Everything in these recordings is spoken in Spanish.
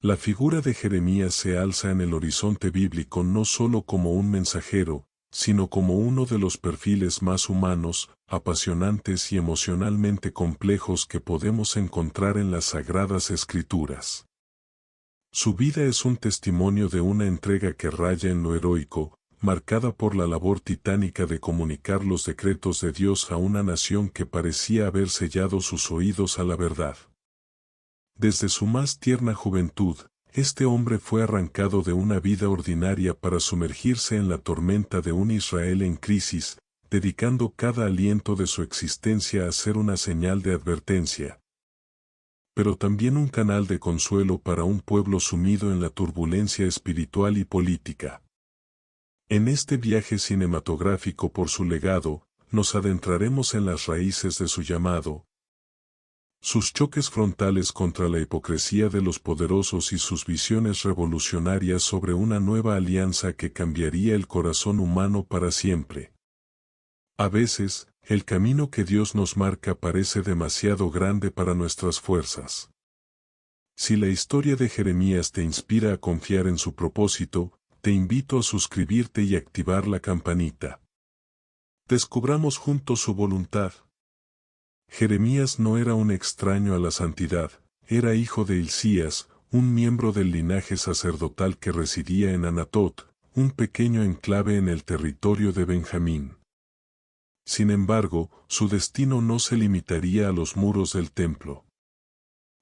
La figura de Jeremías se alza en el horizonte bíblico no solo como un mensajero, sino como uno de los perfiles más humanos, apasionantes y emocionalmente complejos que podemos encontrar en las Sagradas Escrituras. Su vida es un testimonio de una entrega que raya en lo heroico, marcada por la labor titánica de comunicar los decretos de Dios a una nación que parecía haber sellado sus oídos a la verdad. Desde su más tierna juventud, este hombre fue arrancado de una vida ordinaria para sumergirse en la tormenta de un Israel en crisis, dedicando cada aliento de su existencia a ser una señal de advertencia, pero también un canal de consuelo para un pueblo sumido en la turbulencia espiritual y política. En este viaje cinematográfico por su legado, nos adentraremos en las raíces de su llamado, sus choques frontales contra la hipocresía de los poderosos y sus visiones revolucionarias sobre una nueva alianza que cambiaría el corazón humano para siempre. A veces, el camino que Dios nos marca parece demasiado grande para nuestras fuerzas. Si la historia de Jeremías te inspira a confiar en su propósito, te invito a suscribirte y activar la campanita. Descubramos juntos su voluntad. Jeremías no era un extraño a la santidad, era hijo de Hilcías, un miembro del linaje sacerdotal que residía en Anatot, un pequeño enclave en el territorio de Benjamín. Sin embargo, su destino no se limitaría a los muros del templo.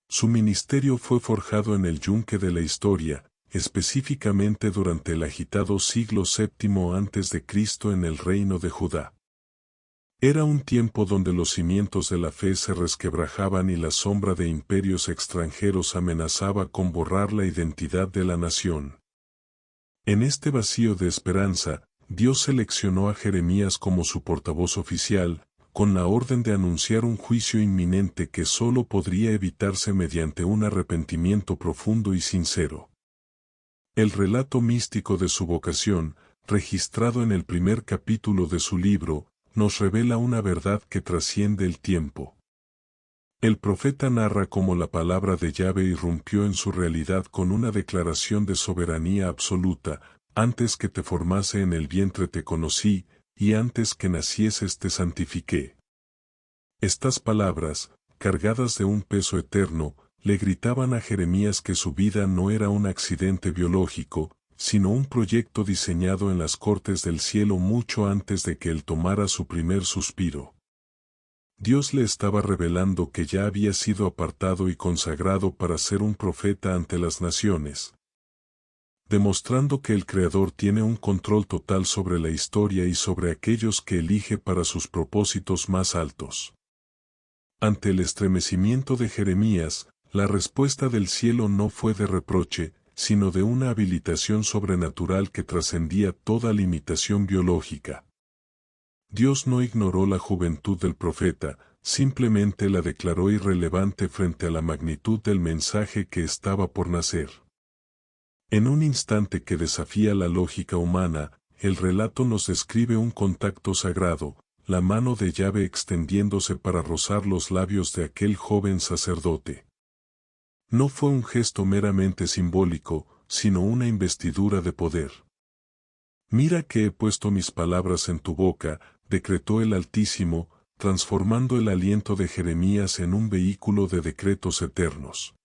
Su ministerio fue forjado en el yunque de la historia, específicamente durante el agitado siglo VII a.C. en el reino de Judá. Era un tiempo donde los cimientos de la fe se resquebrajaban y la sombra de imperios extranjeros amenazaba con borrar la identidad de la nación. En este vacío de esperanza, Dios seleccionó a Jeremías como su portavoz oficial, con la orden de anunciar un juicio inminente que solo podría evitarse mediante un arrepentimiento profundo y sincero. El relato místico de su vocación, registrado en el primer capítulo de su libro, nos revela una verdad que trasciende el tiempo. El profeta narra cómo la palabra de Yahvé irrumpió en su realidad con una declaración de soberanía absoluta: antes que te formase en el vientre te conocí, y antes que nacieses te santifiqué. Estas palabras, cargadas de un peso eterno, le gritaban a Jeremías que su vida no era un accidente biológico, sino un proyecto diseñado en las cortes del cielo mucho antes de que él tomara su primer suspiro. Dios le estaba revelando que ya había sido apartado y consagrado para ser un profeta ante las naciones, demostrando que el Creador tiene un control total sobre la historia y sobre aquellos que elige para sus propósitos más altos. Ante el estremecimiento de Jeremías, la respuesta del cielo no fue de reproche, sino de una habilitación sobrenatural que trascendía toda limitación biológica. Dios no ignoró la juventud del profeta, simplemente la declaró irrelevante frente a la magnitud del mensaje que estaba por nacer. En un instante que desafía la lógica humana, el relato nos describe un contacto sagrado, la mano de Yahvé extendiéndose para rozar los labios de aquel joven sacerdote. No fue un gesto meramente simbólico, sino una investidura de poder. Mira que he puesto mis palabras en tu boca, decretó el Altísimo, transformando el aliento de Jeremías en un vehículo de decretos eternos.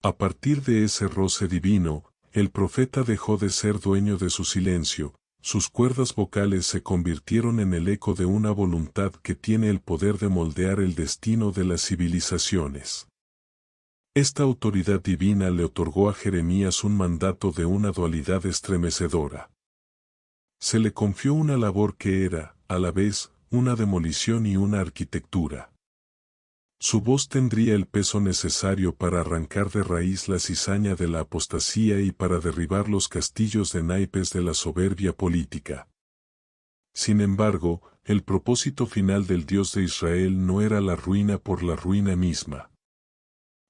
A partir de ese roce divino, el profeta dejó de ser dueño de su silencio, sus cuerdas vocales se convirtieron en el eco de una voluntad que tiene el poder de moldear el destino de las civilizaciones. Esta autoridad divina le otorgó a Jeremías un mandato de una dualidad estremecedora. Se le confió una labor que era, a la vez, una demolición y una arquitectura. Su voz tendría el peso necesario para arrancar de raíz la cizaña de la apostasía y para derribar los castillos de naipes de la soberbia política. Sin embargo, el propósito final del Dios de Israel no era la ruina por la ruina misma.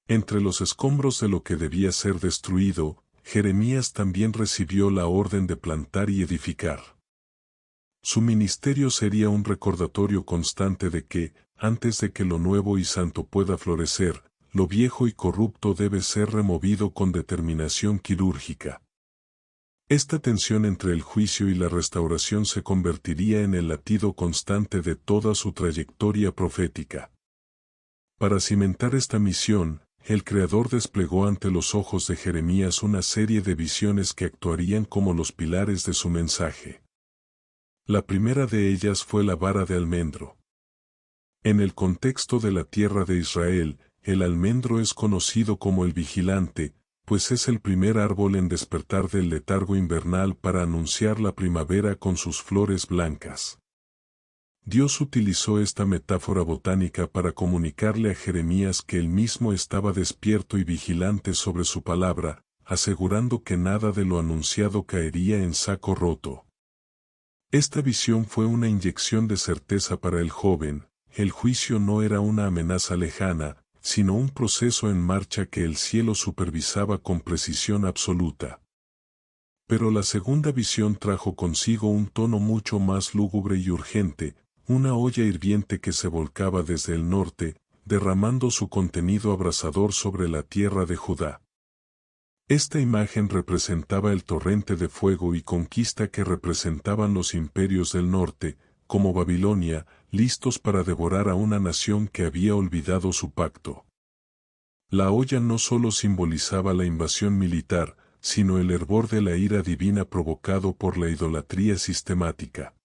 Entre los escombros de lo que debía ser destruido, Jeremías también recibió la orden de plantar y edificar. Su ministerio sería un recordatorio constante de que, antes de que lo nuevo y santo pueda florecer, lo viejo y corrupto debe ser removido con determinación quirúrgica. Esta tensión entre el juicio y la restauración se convertiría en el latido constante de toda su trayectoria profética. Para cimentar esta misión, el Creador desplegó ante los ojos de Jeremías una serie de visiones que actuarían como los pilares de su mensaje. La primera de ellas fue la vara de almendro. En el contexto de la tierra de Israel, el almendro es conocido como el vigilante, pues es el primer árbol en despertar del letargo invernal para anunciar la primavera con sus flores blancas. Dios utilizó esta metáfora botánica para comunicarle a Jeremías que él mismo estaba despierto y vigilante sobre su palabra, asegurando que nada de lo anunciado caería en saco roto. Esta visión fue una inyección de certeza para el joven. El juicio no era una amenaza lejana, sino un proceso en marcha que el cielo supervisaba con precisión absoluta. Pero la segunda visión trajo consigo un tono mucho más lúgubre y urgente, una olla hirviente que se volcaba desde el norte, derramando su contenido abrasador sobre la tierra de Judá. Esta imagen representaba el torrente de fuego y conquista que representaban los imperios del norte, como Babilonia, listos para devorar a una nación que había olvidado su pacto. La olla no solo simbolizaba la invasión militar, sino el hervor de la ira divina provocado por la idolatría sistemática.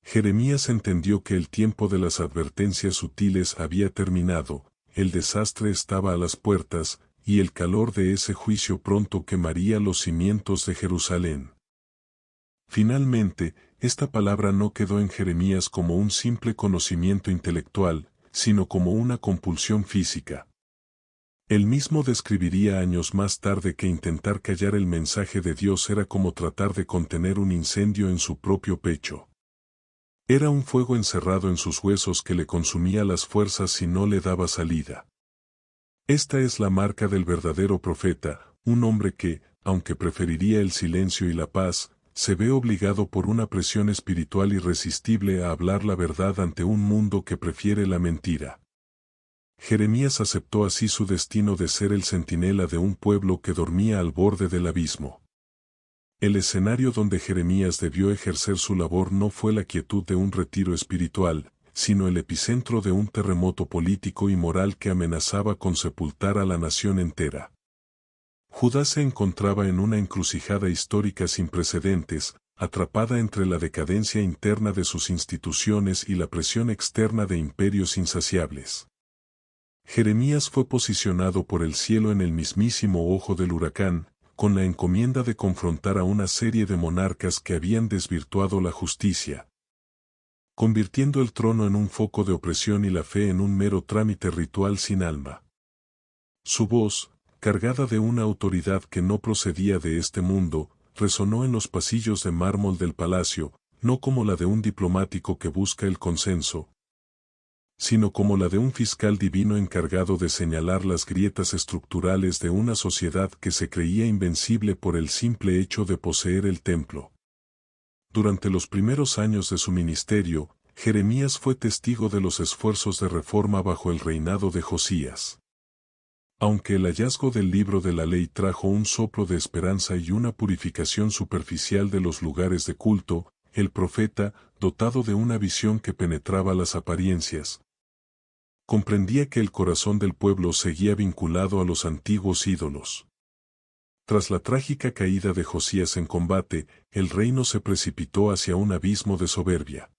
Jeremías entendió que el tiempo de las advertencias sutiles había terminado, el desastre estaba a las puertas, y el calor de ese juicio pronto quemaría los cimientos de Jerusalén. Finalmente, esta palabra no quedó en Jeremías como un simple conocimiento intelectual, sino como una compulsión física. Él mismo describiría años más tarde que intentar callar el mensaje de Dios era como tratar de contener un incendio en su propio pecho. Era un fuego encerrado en sus huesos que le consumía las fuerzas y no le daba salida. Esta es la marca del verdadero profeta, un hombre que, aunque preferiría el silencio y la paz, se ve obligado por una presión espiritual irresistible a hablar la verdad ante un mundo que prefiere la mentira. Jeremías aceptó así su destino de ser el centinela de un pueblo que dormía al borde del abismo. El escenario donde Jeremías debió ejercer su labor no fue la quietud de un retiro espiritual, sino el epicentro de un terremoto político y moral que amenazaba con sepultar a la nación entera. Judá se encontraba en una encrucijada histórica sin precedentes, atrapada entre la decadencia interna de sus instituciones y la presión externa de imperios insaciables. Jeremías fue posicionado por el cielo en el mismísimo ojo del huracán, con la encomienda de confrontar a una serie de monarcas que habían desvirtuado la justicia, convirtiendo el trono en un foco de opresión y la fe en un mero trámite ritual sin alma. Su voz, cargada de una autoridad que no procedía de este mundo, resonó en los pasillos de mármol del palacio, no como la de un diplomático que busca el consenso, sino como la de un fiscal divino encargado de señalar las grietas estructurales de una sociedad que se creía invencible por el simple hecho de poseer el templo. Durante los primeros años de su ministerio, Jeremías fue testigo de los esfuerzos de reforma bajo el reinado de Josías. Aunque el hallazgo del libro de la ley trajo un soplo de esperanza y una purificación superficial de los lugares de culto, el profeta, dotado de una visión que penetraba las apariencias, comprendía que el corazón del pueblo seguía vinculado a los antiguos ídolos. Tras la trágica caída de Josías en combate, el reino se precipitó hacia un abismo de soberbia.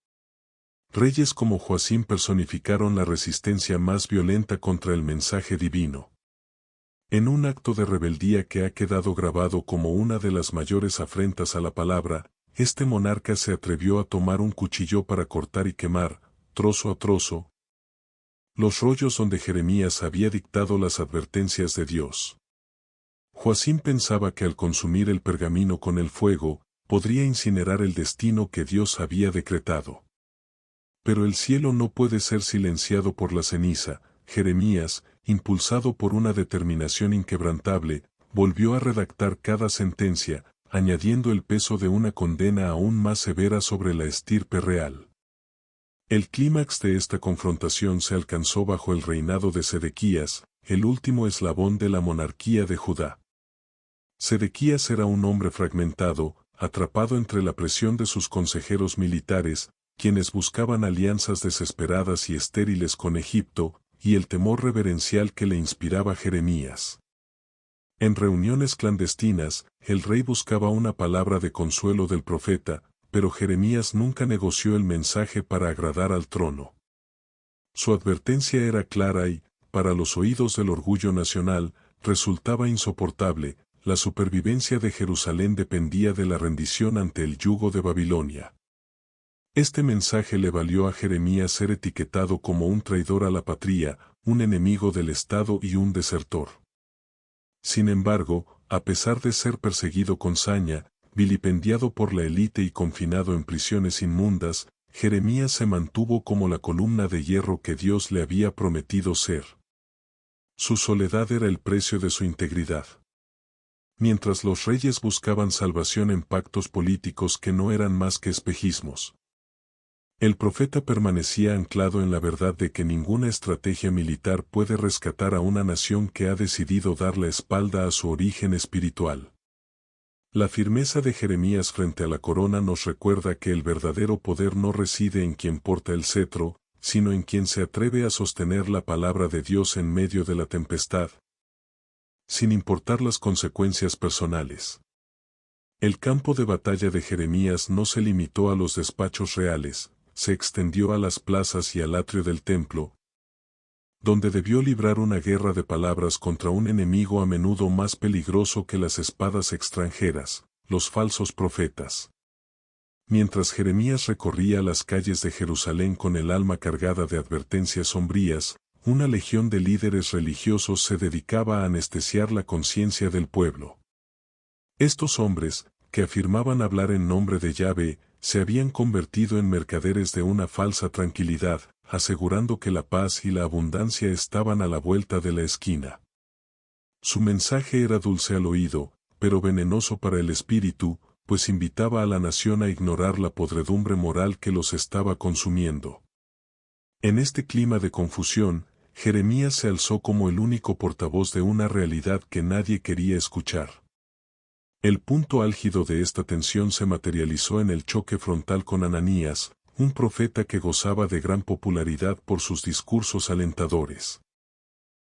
Reyes como Joacim personificaron la resistencia más violenta contra el mensaje divino. En un acto de rebeldía que ha quedado grabado como una de las mayores afrentas a la palabra, este monarca se atrevió a tomar un cuchillo para cortar y quemar, trozo a trozo, los rollos donde Jeremías había dictado las advertencias de Dios. Joacim pensaba que al consumir el pergamino con el fuego, podría incinerar el destino que Dios había decretado. Pero el cielo no puede ser silenciado por la ceniza. Jeremías, impulsado por una determinación inquebrantable, volvió a redactar cada sentencia, añadiendo el peso de una condena aún más severa sobre la estirpe real. El clímax de esta confrontación se alcanzó bajo el reinado de Sedequías, el último eslabón de la monarquía de Judá. Sedequías era un hombre fragmentado, atrapado entre la presión de sus consejeros militares, quienes buscaban alianzas desesperadas y estériles con Egipto, y el temor reverencial que le inspiraba Jeremías. En reuniones clandestinas, el rey buscaba una palabra de consuelo del profeta, pero Jeremías nunca negoció el mensaje para agradar al trono. Su advertencia era clara y, para los oídos del orgullo nacional, resultaba insoportable: la supervivencia de Jerusalén dependía de la rendición ante el yugo de Babilonia. Este mensaje le valió a Jeremías ser etiquetado como un traidor a la patria, un enemigo del Estado y un desertor. Sin embargo, a pesar de ser perseguido con saña, vilipendiado por la élite y confinado en prisiones inmundas, Jeremías se mantuvo como la columna de hierro que Dios le había prometido ser. Su soledad era el precio de su integridad. Mientras los reyes buscaban salvación en pactos políticos que no eran más que espejismos, el profeta permanecía anclado en la verdad de que ninguna estrategia militar puede rescatar a una nación que ha decidido dar la espalda a su origen espiritual. La firmeza de Jeremías frente a la corona nos recuerda que el verdadero poder no reside en quien porta el cetro, sino en quien se atreve a sostener la palabra de Dios en medio de la tempestad, sin importar las consecuencias personales. El campo de batalla de Jeremías no se limitó a los despachos reales, se extendió a las plazas y al atrio del templo, donde debió librar una guerra de palabras contra un enemigo a menudo más peligroso que las espadas extranjeras, los falsos profetas. Mientras Jeremías recorría las calles de Jerusalén con el alma cargada de advertencias sombrías, una legión de líderes religiosos se dedicaba a anestesiar la conciencia del pueblo. Estos hombres, que afirmaban hablar en nombre de Yahvé, se habían convertido en mercaderes de una falsa tranquilidad, asegurando que la paz y la abundancia estaban a la vuelta de la esquina. Su mensaje era dulce al oído, pero venenoso para el espíritu, pues invitaba a la nación a ignorar la podredumbre moral que los estaba consumiendo. En este clima de confusión, Jeremías se alzó como el único portavoz de una realidad que nadie quería escuchar. El punto álgido de esta tensión se materializó en el choque frontal con Ananías, un profeta que gozaba de gran popularidad por sus discursos alentadores.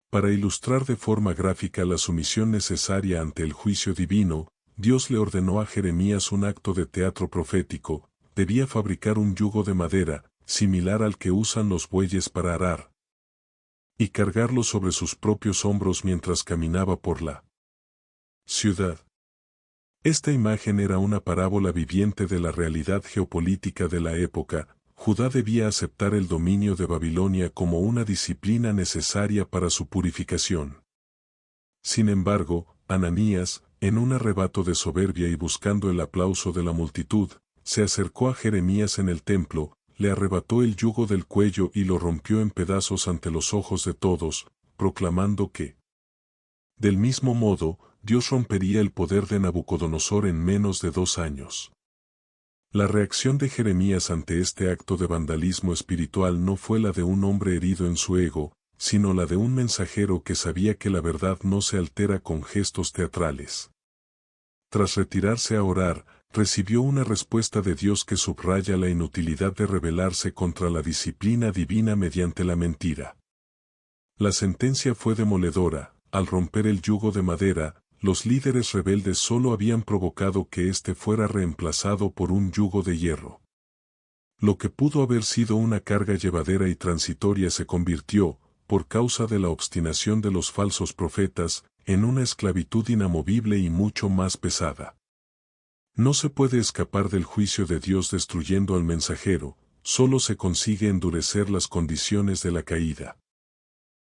Para ilustrar de forma gráfica la sumisión necesaria ante el juicio divino, Dios le ordenó a Jeremías un acto de teatro profético: debía fabricar un yugo de madera, similar al que usan los bueyes para arar, y cargarlo sobre sus propios hombros mientras caminaba por la ciudad. Esta imagen era una parábola viviente de la realidad geopolítica de la época. Judá debía aceptar el dominio de Babilonia como una disciplina necesaria para su purificación. Sin embargo, Ananías, en un arrebato de soberbia y buscando el aplauso de la multitud, se acercó a Jeremías en el templo, le arrebató el yugo del cuello y lo rompió en pedazos ante los ojos de todos, proclamando que, del mismo modo, Dios rompería el poder de Nabucodonosor en menos de 2 años. La reacción de Jeremías ante este acto de vandalismo espiritual no fue la de un hombre herido en su ego, sino la de un mensajero que sabía que la verdad no se altera con gestos teatrales. Tras retirarse a orar, recibió una respuesta de Dios que subraya la inutilidad de rebelarse contra la disciplina divina mediante la mentira. La sentencia fue demoledora: al romper el yugo de madera, los líderes rebeldes solo habían provocado que éste fuera reemplazado por un yugo de hierro. Lo que pudo haber sido una carga llevadera y transitoria se convirtió, por causa de la obstinación de los falsos profetas, en una esclavitud inamovible y mucho más pesada. No se puede escapar del juicio de Dios destruyendo al mensajero, solo se consigue endurecer las condiciones de la caída.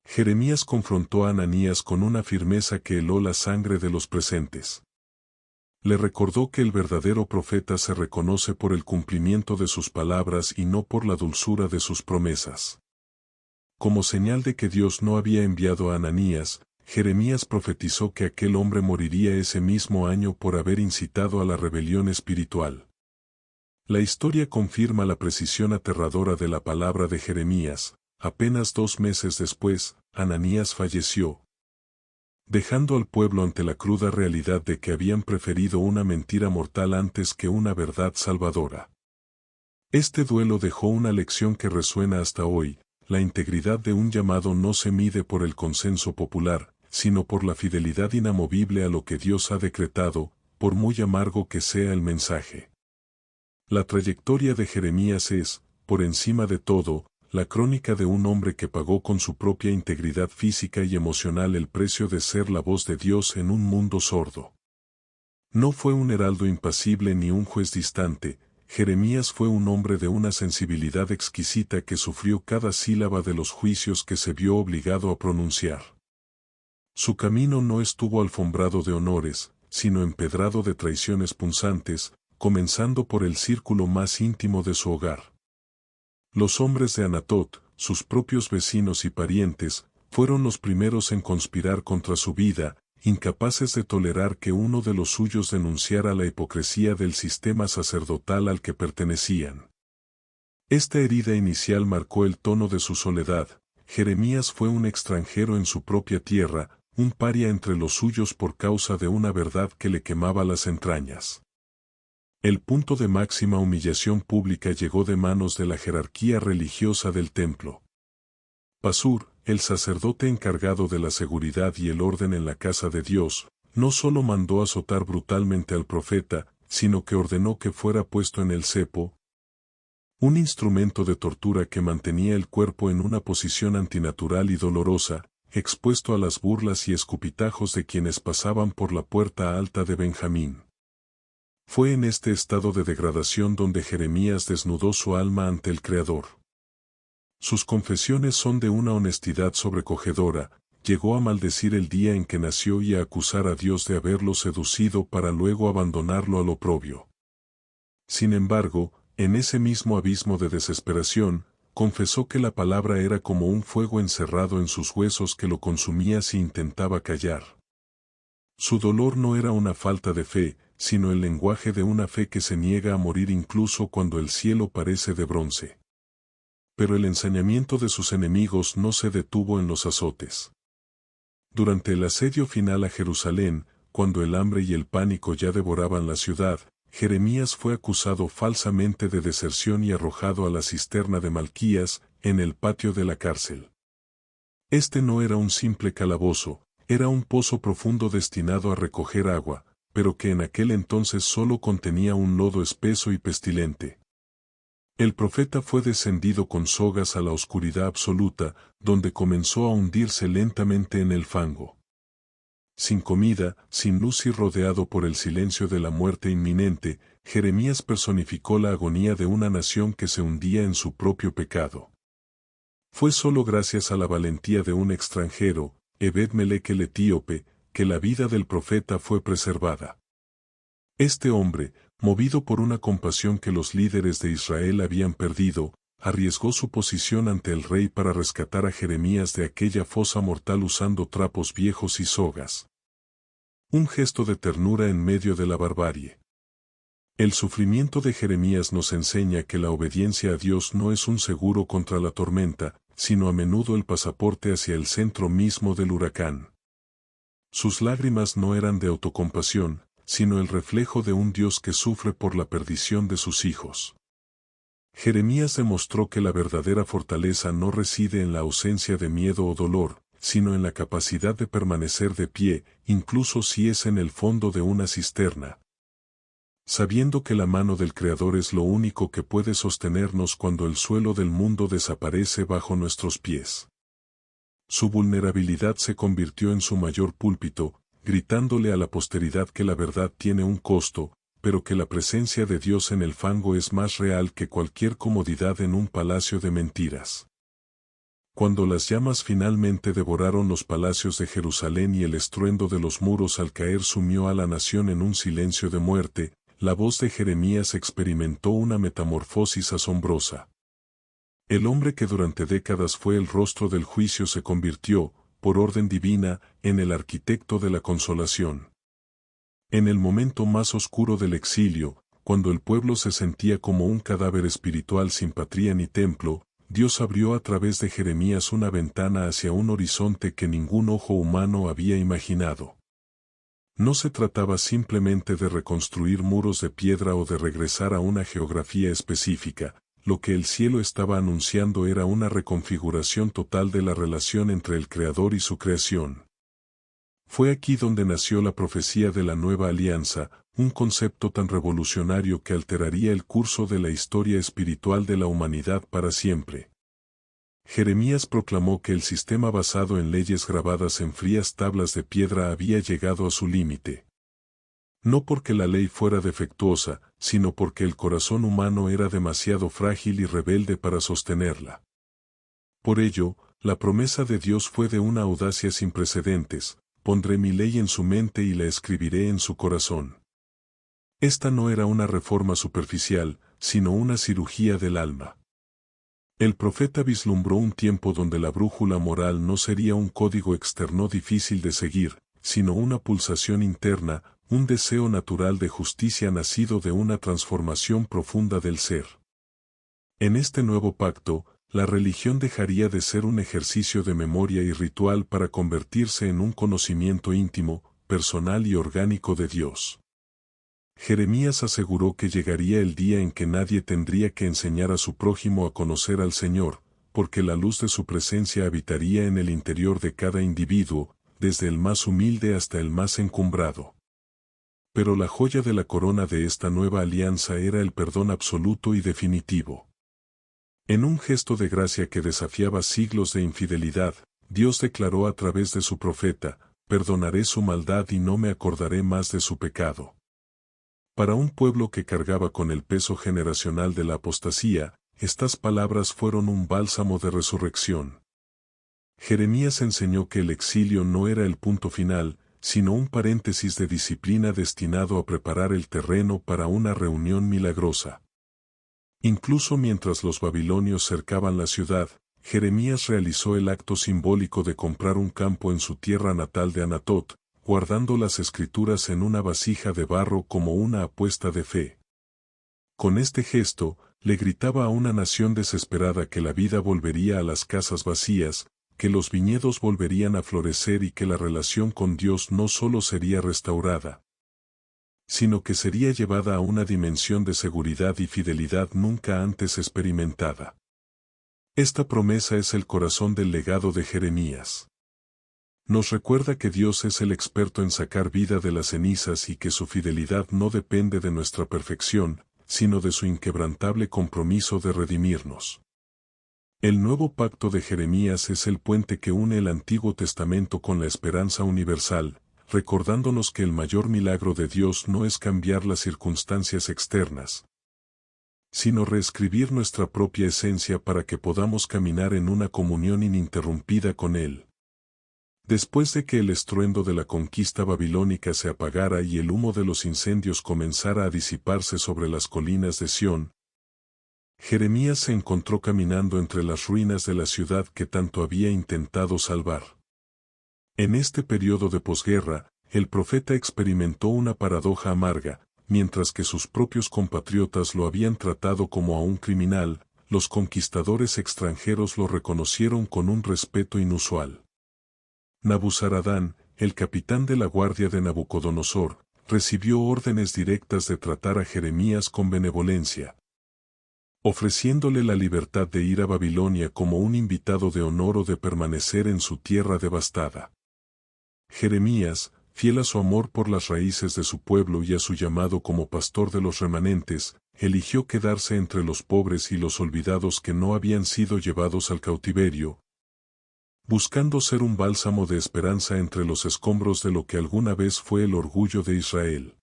Jeremías confrontó a Ananías con una firmeza que heló la sangre de los presentes. Le recordó que el verdadero profeta se reconoce por el cumplimiento de sus palabras y no por la dulzura de sus promesas. Como señal de que Dios no había enviado a Ananías, Jeremías profetizó que aquel hombre moriría ese mismo año por haber incitado a la rebelión espiritual. La historia confirma la precisión aterradora de la palabra de Jeremías. Apenas 2 meses después, Ananías falleció, dejando al pueblo ante la cruda realidad de que habían preferido una mentira mortal antes que una verdad salvadora. Este duelo dejó una lección que resuena hasta hoy: la integridad de un llamado no se mide por el consenso popular, sino por la fidelidad inamovible a lo que Dios ha decretado, por muy amargo que sea el mensaje. La trayectoria de Jeremías es, por encima de todo, la crónica de un hombre que pagó con su propia integridad física y emocional el precio de ser la voz de Dios en un mundo sordo. No fue un heraldo impasible ni un juez distante. Jeremías fue un hombre de una sensibilidad exquisita que sufrió cada sílaba de los juicios que se vio obligado a pronunciar. Su camino no estuvo alfombrado de honores, sino empedrado de traiciones punzantes, comenzando por el círculo más íntimo de su hogar. Los hombres de Anatot, sus propios vecinos y parientes, fueron los primeros en conspirar contra su vida, incapaces de tolerar que uno de los suyos denunciara la hipocresía del sistema sacerdotal al que pertenecían. Esta herida inicial marcó el tono de su soledad. Jeremías fue un extranjero en su propia tierra, un paria entre los suyos por causa de una verdad que le quemaba las entrañas. El punto de máxima humillación pública llegó de manos de la jerarquía religiosa del templo. Pasur, el sacerdote encargado de la seguridad y el orden en la casa de Dios, no solo mandó azotar brutalmente al profeta, sino que ordenó que fuera puesto en el cepo, un instrumento de tortura que mantenía el cuerpo en una posición antinatural y dolorosa, expuesto a las burlas y escupitajos de quienes pasaban por la puerta alta de Benjamín. Fue en este estado de degradación donde Jeremías desnudó su alma ante el Creador. Sus confesiones son de una honestidad sobrecogedora. Llegó a maldecir el día en que nació y a acusar a Dios de haberlo seducido para luego abandonarlo al oprobio. Sin embargo, en ese mismo abismo de desesperación, confesó que la palabra era como un fuego encerrado en sus huesos que lo consumía si intentaba callar. Su dolor no era una falta de fe, sino el lenguaje de una fe que se niega a morir incluso cuando el cielo parece de bronce. Pero el ensañamiento de sus enemigos no se detuvo en los azotes. Durante el asedio final a Jerusalén, cuando el hambre y el pánico ya devoraban la ciudad, Jeremías fue acusado falsamente de deserción y arrojado a la cisterna de Malquías, en el patio de la cárcel. Este no era un simple calabozo, era un pozo profundo destinado a recoger agua, pero que en aquel entonces solo contenía un lodo espeso y pestilente. El profeta fue descendido con sogas a la oscuridad absoluta, donde comenzó a hundirse lentamente en el fango. Sin comida, sin luz y rodeado por el silencio de la muerte inminente, Jeremías personificó la agonía de una nación que se hundía en su propio pecado. Fue solo gracias a la valentía de un extranjero, Ebed-Melech el etíope, que la vida del profeta fue preservada. Este hombre, movido por una compasión que los líderes de Israel habían perdido, arriesgó su posición ante el rey para rescatar a Jeremías de aquella fosa mortal usando trapos viejos y sogas. Un gesto de ternura en medio de la barbarie. El sufrimiento de Jeremías nos enseña que la obediencia a Dios no es un seguro contra la tormenta, sino a menudo el pasaporte hacia el centro mismo del huracán. Sus lágrimas no eran de autocompasión, sino el reflejo de un Dios que sufre por la perdición de sus hijos. Jeremías demostró que la verdadera fortaleza no reside en la ausencia de miedo o dolor, sino en la capacidad de permanecer de pie, incluso si es en el fondo de una cisterna. Sabiendo que la mano del Creador es lo único que puede sostenernos cuando el suelo del mundo desaparece bajo nuestros pies. Su vulnerabilidad se convirtió en su mayor púlpito, gritándole a la posteridad que la verdad tiene un costo, pero que la presencia de Dios en el fango es más real que cualquier comodidad en un palacio de mentiras. Cuando las llamas finalmente devoraron los palacios de Jerusalén y el estruendo de los muros al caer sumió a la nación en un silencio de muerte, la voz de Jeremías experimentó una metamorfosis asombrosa. El hombre que durante décadas fue el rostro del juicio se convirtió, por orden divina, en el arquitecto de la consolación. En el momento más oscuro del exilio, cuando el pueblo se sentía como un cadáver espiritual sin patria ni templo, Dios abrió a través de Jeremías una ventana hacia un horizonte que ningún ojo humano había imaginado. No se trataba simplemente de reconstruir muros de piedra o de regresar a una geografía específica, lo que el cielo estaba anunciando era una reconfiguración total de la relación entre el Creador y su creación. Fue aquí donde nació la profecía de la Nueva Alianza, un concepto tan revolucionario que alteraría el curso de la historia espiritual de la humanidad para siempre. Jeremías proclamó que el sistema basado en leyes grabadas en frías tablas de piedra había llegado a su límite. No porque la ley fuera defectuosa, sino porque el corazón humano era demasiado frágil y rebelde para sostenerla. Por ello, la promesa de Dios fue de una audacia sin precedentes: pondré mi ley en su mente y la escribiré en su corazón. Esta no era una reforma superficial, sino una cirugía del alma. El profeta vislumbró un tiempo donde la brújula moral no sería un código externo difícil de seguir, sino una pulsación interna, un deseo natural de justicia nacido de una transformación profunda del ser. En este nuevo pacto, la religión dejaría de ser un ejercicio de memoria y ritual para convertirse en un conocimiento íntimo, personal y orgánico de Dios. Jeremías aseguró que llegaría el día en que nadie tendría que enseñar a su prójimo a conocer al Señor, porque la luz de su presencia habitaría en el interior de cada individuo, desde el más humilde hasta el más encumbrado. Pero la joya de la corona de esta nueva alianza era el perdón absoluto y definitivo. En un gesto de gracia que desafiaba siglos de infidelidad, Dios declaró a través de su profeta: perdonaré su maldad y no me acordaré más de su pecado. Para un pueblo que cargaba con el peso generacional de la apostasía, estas palabras fueron un bálsamo de resurrección. Jeremías enseñó que el exilio no era el punto final, sino un paréntesis de disciplina destinado a preparar el terreno para una reunión milagrosa. Incluso mientras los babilonios cercaban la ciudad, Jeremías realizó el acto simbólico de comprar un campo en su tierra natal de Anatot, guardando las escrituras en una vasija de barro como una apuesta de fe. Con este gesto, le gritaba a una nación desesperada que la vida volvería a las casas vacías, que los viñedos volverían a florecer y que la relación con Dios no solo sería restaurada, sino que sería llevada a una dimensión de seguridad y fidelidad nunca antes experimentada. Esta promesa es el corazón del legado de Jeremías. Nos recuerda que Dios es el experto en sacar vida de las cenizas y que su fidelidad no depende de nuestra perfección, sino de su inquebrantable compromiso de redimirnos. El nuevo pacto de Jeremías es el puente que une el Antiguo Testamento con la esperanza universal, recordándonos que el mayor milagro de Dios no es cambiar las circunstancias externas, sino reescribir nuestra propia esencia para que podamos caminar en una comunión ininterrumpida con Él. Después de que el estruendo de la conquista babilónica se apagara y el humo de los incendios comenzara a disiparse sobre las colinas de Sión, Jeremías se encontró caminando entre las ruinas de la ciudad que tanto había intentado salvar. En este periodo de posguerra, el profeta experimentó una paradoja amarga: mientras que sus propios compatriotas lo habían tratado como a un criminal, los conquistadores extranjeros lo reconocieron con un respeto inusual. Nabuzaradán, el capitán de la guardia de Nabucodonosor, recibió órdenes directas de tratar a Jeremías con benevolencia, ofreciéndole la libertad de ir a Babilonia como un invitado de honor o de permanecer en su tierra devastada. Jeremías, fiel a su amor por las raíces de su pueblo y a su llamado como pastor de los remanentes, eligió quedarse entre los pobres y los olvidados que no habían sido llevados al cautiverio, buscando ser un bálsamo de esperanza entre los escombros de lo que alguna vez fue el orgullo de Israel.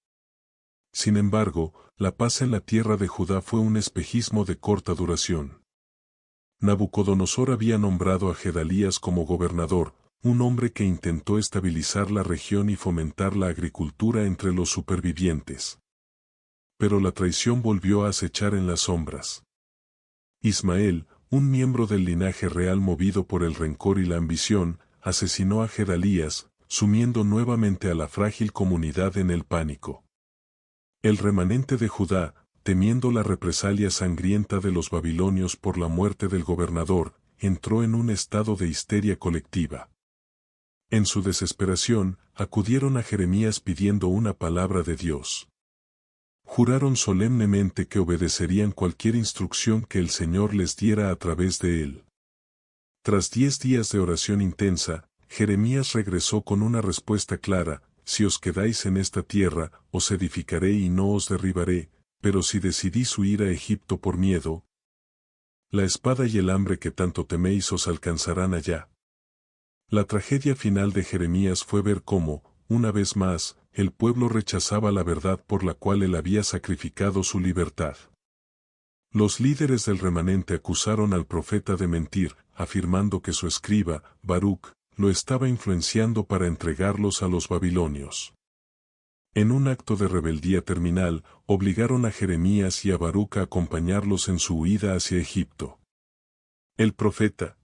Sin embargo, la paz en la tierra de Judá fue un espejismo de corta duración. Nabucodonosor había nombrado a Gedalías como gobernador, un hombre que intentó estabilizar la región y fomentar la agricultura entre los supervivientes. Pero la traición volvió a acechar en las sombras. Ismael, un miembro del linaje real movido por el rencor y la ambición, asesinó a Gedalías, sumiendo nuevamente a la frágil comunidad en el pánico. El remanente de Judá, temiendo la represalia sangrienta de los babilonios por la muerte del gobernador, entró en un estado de histeria colectiva. En su desesperación, acudieron a Jeremías pidiendo una palabra de Dios. Juraron solemnemente que obedecerían cualquier instrucción que el Señor les diera a través de él. Tras 10 días de oración intensa, Jeremías regresó con una respuesta clara: si os quedáis en esta tierra, os edificaré y no os derribaré, pero si decidís huir a Egipto por miedo, la espada y el hambre que tanto teméis os alcanzarán allá. La tragedia final de Jeremías fue ver cómo, una vez más, el pueblo rechazaba la verdad por la cual él había sacrificado su libertad. Los líderes del remanente acusaron al profeta de mentir, afirmando que su escriba, Baruc, lo estaba influenciando para entregarlos a los babilonios. En un acto de rebeldía terminal, obligaron a Jeremías y a Baruc a acompañarlos en su huida hacia Egipto. El profeta,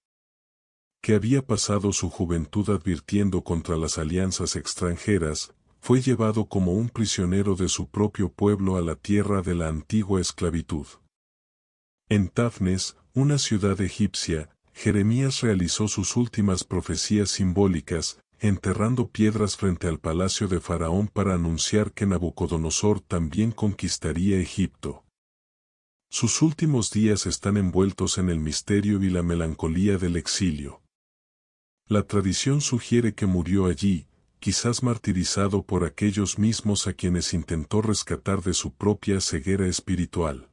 que había pasado su juventud advirtiendo contra las alianzas extranjeras, fue llevado como un prisionero de su propio pueblo a la tierra de la antigua esclavitud. En Tafnes, una ciudad egipcia, Jeremías realizó sus últimas profecías simbólicas, enterrando piedras frente al palacio de Faraón para anunciar que Nabucodonosor también conquistaría Egipto. Sus últimos días están envueltos en el misterio y la melancolía del exilio. La tradición sugiere que murió allí, quizás martirizado por aquellos mismos a quienes intentó rescatar de su propia ceguera espiritual.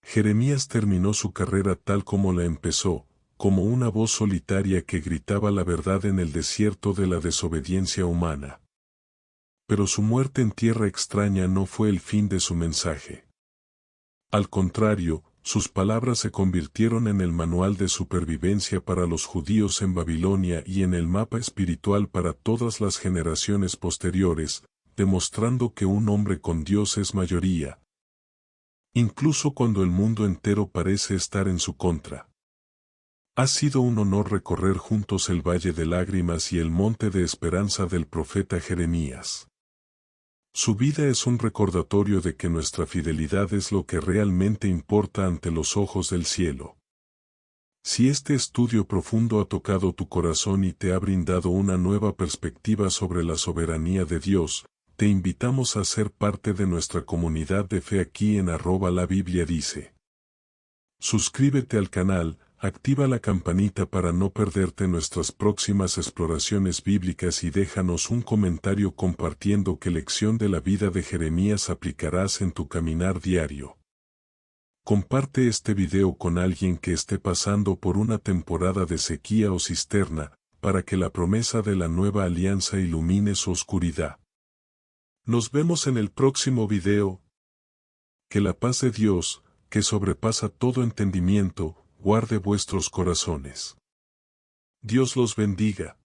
Jeremías terminó su carrera tal como la empezó, como una voz solitaria que gritaba la verdad en el desierto de la desobediencia humana. Pero su muerte en tierra extraña no fue el fin de su mensaje. Al contrario, sus palabras se convirtieron en el manual de supervivencia para los judíos en Babilonia y en el mapa espiritual para todas las generaciones posteriores, demostrando que un hombre con Dios es mayoría, incluso cuando el mundo entero parece estar en su contra. Ha sido un honor recorrer juntos el Valle de Lágrimas y el Monte de Esperanza del profeta Jeremías. Su vida es un recordatorio de que nuestra fidelidad es lo que realmente importa ante los ojos del cielo. Si este estudio profundo ha tocado tu corazón y te ha brindado una nueva perspectiva sobre la soberanía de Dios, te invitamos a ser parte de nuestra comunidad de fe aquí en @LaBibliaDice. Suscríbete al canal, activa la campanita para no perderte nuestras próximas exploraciones bíblicas y déjanos un comentario compartiendo qué lección de la vida de Jeremías aplicarás en tu caminar diario. Comparte este video con alguien que esté pasando por una temporada de sequía o cisterna, para que la promesa de la nueva alianza ilumine su oscuridad. Nos vemos en el próximo video. Que la paz de Dios, que sobrepasa todo entendimiento, guarde vuestros corazones. Dios los bendiga.